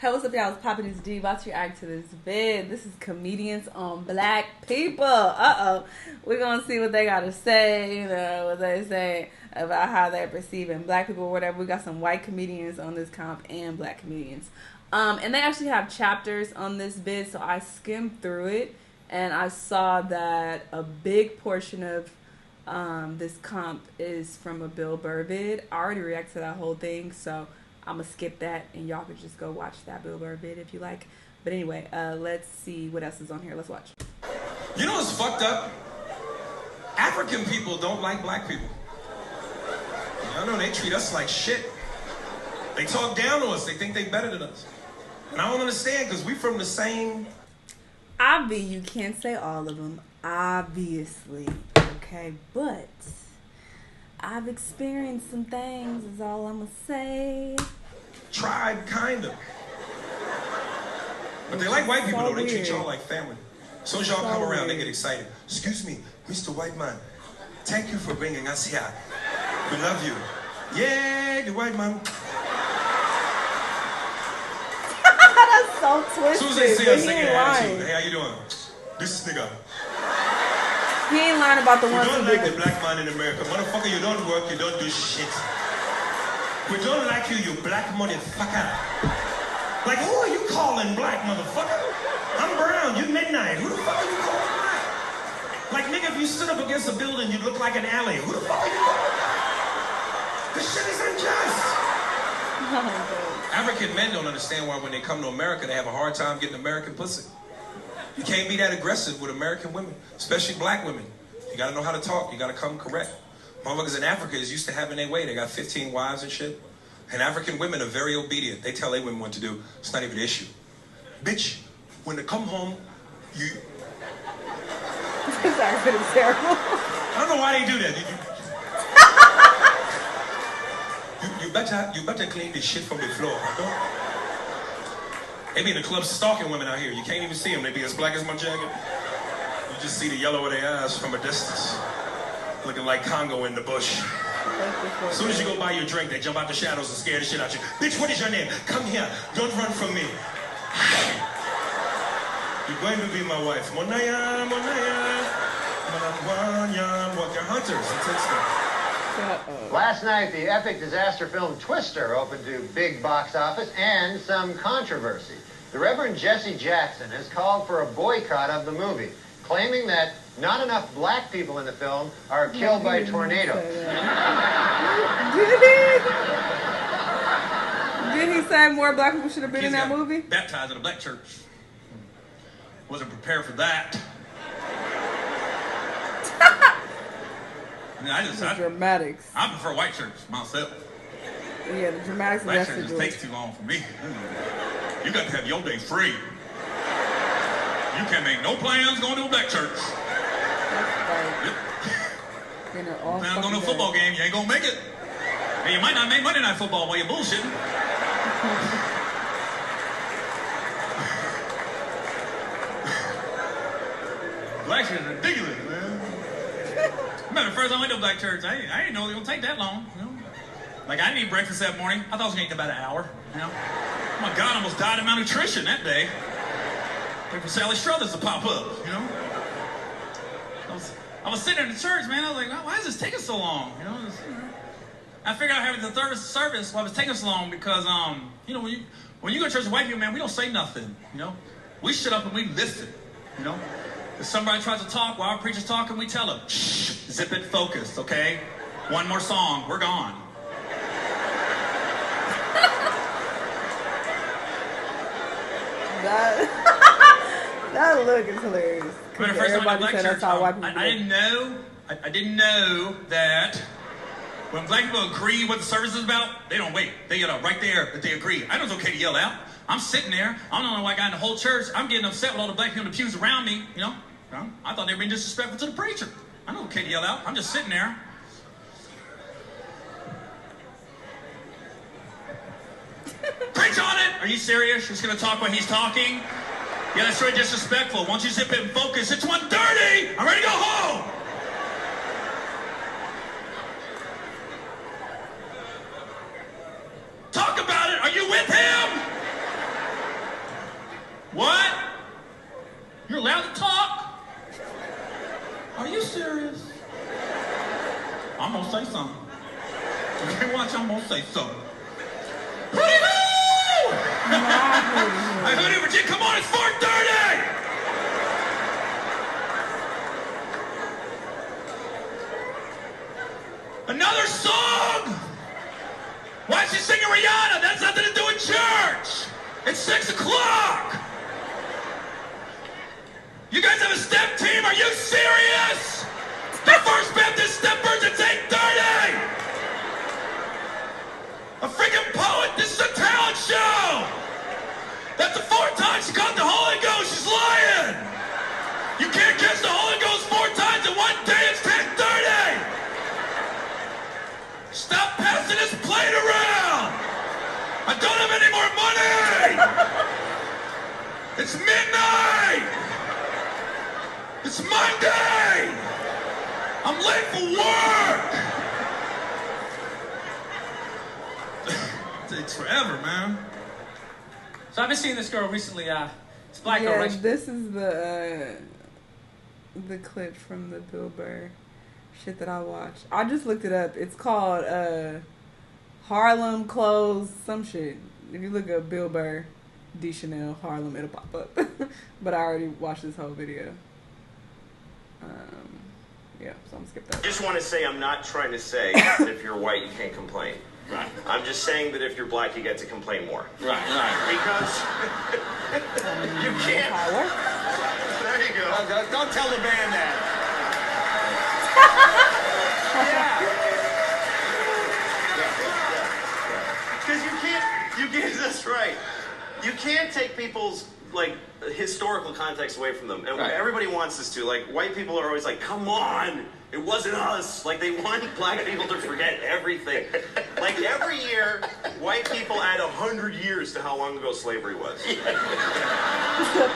Hey, what's up, y'all? It's Poppin' This D. About to react to this vid. This is comedians on black people. We're gonna see what they gotta say, what they say about how they're perceiving black people or whatever. We got some white comedians on this comp and black comedians. And they actually have chapters on this vid, so I skimmed through it and I saw that a big portion of this comp is from a Bill Burr vid. I already reacted to that whole thing, so I'm gonna skip that and y'all can just go watch that Bill Burr vid if you like. But anyway, let's see what else is on here. Let's watch. You know what's fucked up? African people don't like black people. I know they treat us like shit. They talk down to us. They think they better than us. And I don't understand because we from the same... You can't say all of them, obviously, okay? But I've experienced some things is all I'm gonna say. Tribe, kind of. But they like white people, though. They treat y'all like family. As soon as y'all come around, they get excited. Excuse me, Mr. White Man. Thank you for bringing us here. We love you. Yeah, the white man. That's so twisted. As soon as they see us, they get attitude. Hey, how you doing? This nigga. He ain't lying about the ones who don't like the black man in America. Motherfucker, you don't work, you don't do shit. We don't like you, you black motherfucker. Like, who are you calling black, motherfucker? I'm brown, you midnight. Who the fuck are you calling black? Like, nigga, if you stood up against a building, you'd look like an alley. Who the fuck are you calling black? This shit is unjust. African men don't understand why when they come to America, they have a hard time getting American pussy. You can't be that aggressive with American women, especially black women. You gotta know how to talk. You gotta come correct. Motherfuckers in Africa is used to having their way. They got 15 wives and shit. And African women are very obedient. They tell their women what to do. It's not even an issue. Bitch, when they come home, you... This accent is terrible. I don't know why they do that. You better clean this shit from the floor. They be in the club stalking women out here. You can't even see them. They be as black as my jacket. You just see the yellow of their eyes from a distance. Looking like Congo in the bush. As soon as you go buy your drink, they jump out the shadows and scare the shit out you. Bitch, what is your name? Come here. Don't run from me. You're going to be my wife. Monaya, Monaya. Manamwanya. What, you're hunters. It takes them. Last night, the epic disaster film Twister opened to big box office and some controversy. The Reverend Jesse Jackson has called for a boycott of the movie, claiming that not enough black people in the film are killed by tornadoes. Did he say more black people should have been in that movie? Baptized in a black church. Wasn't prepared for that. The dramatics. I prefer white church myself. Yeah, the dramatics. Black church just takes too long for me. You got to have your day free. You can't make no plans going to a black church. Yep. Plan going to a football game, you ain't gonna make it. And you might not make Monday Night Football while you're bullshitting. Black church is ridiculous, man. I remember the first time I went to a black church, I didn't know it was going to take that long, you know? Like, I didn't eat breakfast that morning. I thought it was going to take about an hour, you know? Oh my God, I almost died of malnutrition that day. Wait for Sally Struthers to pop up, you know? I was sitting in the church, man. I was like, why is this taking so long, you know? I figured out having the third service why it was taking so long because, you know, when you go to church with white people, man, we don't say nothing, you know? We shut up and we listen, you know? If somebody tries to talk while our preacher's talking, we tell them, shh, zip it, focus, okay? One more song, we're gone. That look is hilarious. Everybody said that's how white people I didn't know that when black people agree what the service is about, they don't wait. They get up right there that they agree. I know it's okay to yell out. I'm sitting there. I'm the only white guy in the whole church. I'm getting upset with all the black people in the pews around me, you know? I thought they were being disrespectful to the preacher. I know okay to yell out. I'm just sitting there. Preach on it! Are you serious? You're just going to talk while he's talking? Yeah, that's really disrespectful. Why don't you zip it and focus? It's 1:30! I'm ready to go home! Talk about it! Are you with him? say something. Hootie-hoo! Hey, Hootie, Virginia, come on, it's 4:30! Another song! Why is she singing Rihanna? That's nothing to do with church! It's 6 o'clock! You guys have a step team? Are you serious? The First Baptist Steppers, it's 8:30! A freaking poet! This is a talent show! That's the 4th time she caught the Holy Ghost! She's lying! You can't catch the Holy Ghost 4 times in one day! It's 10:30! Stop passing this plate around! I don't have any more money! It's midnight! It's Monday! I'm late for work! It takes forever, man. So I've been seeing this girl recently, it's black girl, Yeah, right? this is the clip from the Bill Burr shit that I watched. I just looked it up. It's called Harlem Clothes, some shit. If you look up Bill Burr, D. Shanell, Harlem, it'll pop up. But I already watched this whole video. Yeah, so I'm gonna skip that. I just want to say I'm not trying to say that if you're white you can't complain. Right. I'm just saying that if you're black you get to complain more. Right. Because you can't. How it works. There you go. Don't tell the band that. Because you can't, that's right. You can't take people's, like, historical context away from them. And Right. everybody wants us to. Like, white people are always like, come on, it wasn't us. Like, they want black people to forget everything. Like, every year, white people add 100 years to how long ago slavery was.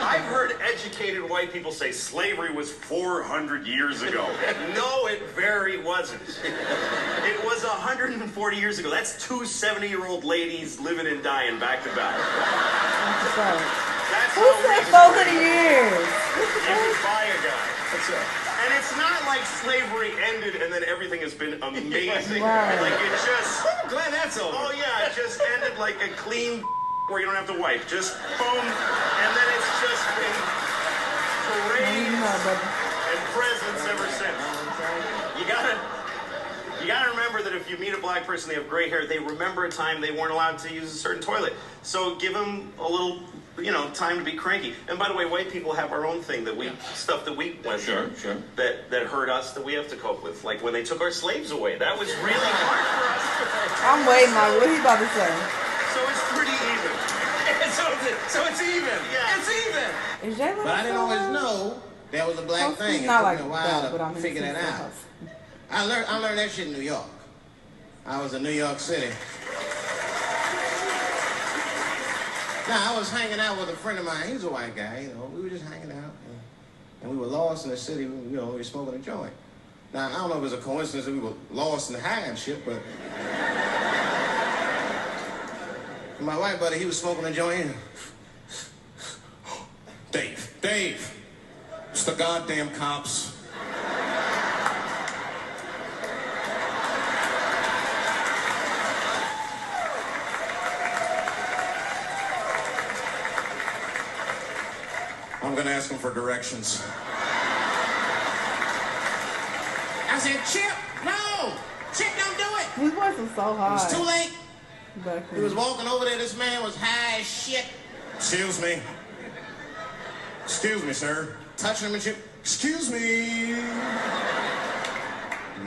I've heard educated white people say slavery was 400 years ago. No, it very wasn't. It was 140 years ago. That's 2 70-year-old ladies living and dying back to back. That's Who how said we 400 years? you could buy a guy. That's right. And it's not like slavery ended and then everything has been amazing. Right. Like it just... I'm glad that's over. Oh yeah, it just ended like a clean where you don't have to wipe. Just boom, and then it's just been parades and presents ever since. You gotta remember that if you meet a black person, they have gray hair, they remember a time they weren't allowed to use a certain toilet. So give them a little, time to be cranky. And by the way, white people have our own thing that stuff that we went through that hurt us that we have to cope with. Like when they took our slaves away, that was really hard for us. I'm waiting, like, what he about to say? So it's pretty even. so it's even. Yeah. It's even. Is Jay But I didn't always know that was a black thing. It Not took like me a while that, but I to mean, figure that out. I learned that shit in New York. I was in New York City. Now, I was hanging out with a friend of mine. He was a white guy, We were just hanging out. And we were lost in the city, we were smoking a joint. Now, I don't know if it was a coincidence that we were lost and high and shit, but... my white buddy, he was smoking a joint. Dave, it's the goddamn cops. I'm gonna ask him for directions. I said, Chip, no! Chip, don't do it! His voice was so high. It was too late. Back He was walking over there, this man was high as shit. Excuse me. Excuse me, sir. Touching him and shit. Excuse me.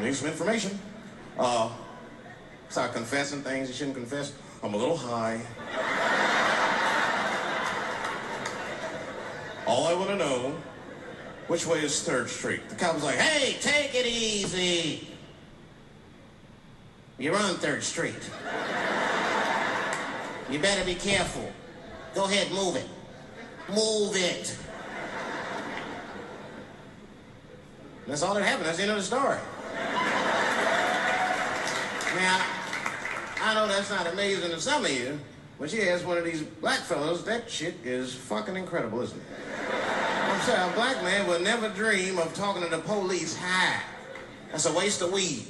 Need some information. Start confessing things you shouldn't confess. I'm a little high. All I want to know, which way is 3rd Street? The cop was like, hey, take it easy. You're on 3rd Street. You better be careful. Go ahead, move it. Move it. That's all that happened. That's the end of the story. Now, I know that's not amazing to some of you, but you ask one of these black fellows, that shit is fucking incredible, isn't it? I'm sorry, a black man would never dream of talking to the police high. That's a waste of weed.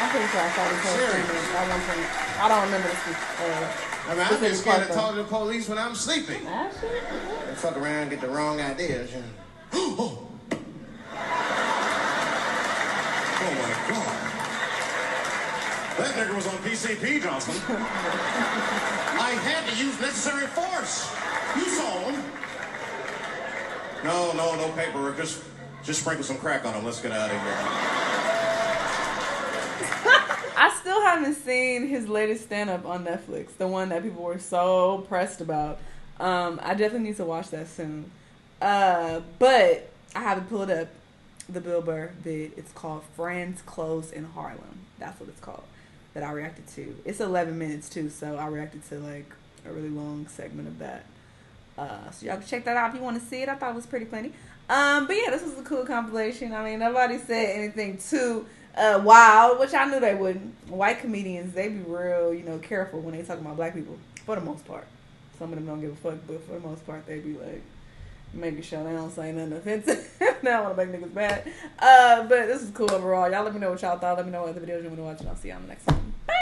I'm pretty sure I saw this whole thing at one point. I don't remember this. I mean, I've been scared to talk to the police when I'm sleeping. Ah, shit. And fuck around and get the wrong ideas. You know. Oh my God. That nigga was on PCP, Johnson. I had to use necessary force. You saw him. No paperwork. Just sprinkle some crack on him. Let's get out of here. I still haven't seen his latest stand-up on Netflix. The one that people were so pressed about. I definitely need to watch that soon. But I haven't pulled up the Bill Burr vid. It's called Friends Close in Harlem. That's what it's called. That I reacted to. It's 11 minutes too, so I reacted to like a really long segment of that. So y'all can check that out if you want to see it. I thought it was pretty funny. But yeah, this was a cool compilation. I mean, nobody said anything too wild, which I knew they wouldn't. White comedians, they be real, careful when they talk about black people, for the most part. Some of them don't give a fuck, but for the most part, they be like making sure they don't say nothing offensive. They don't want to make niggas bad. But this is cool overall. Y'all let me know what y'all thought. Let me know what other videos you want to watch, and I'll see y'all on the next one. Bye!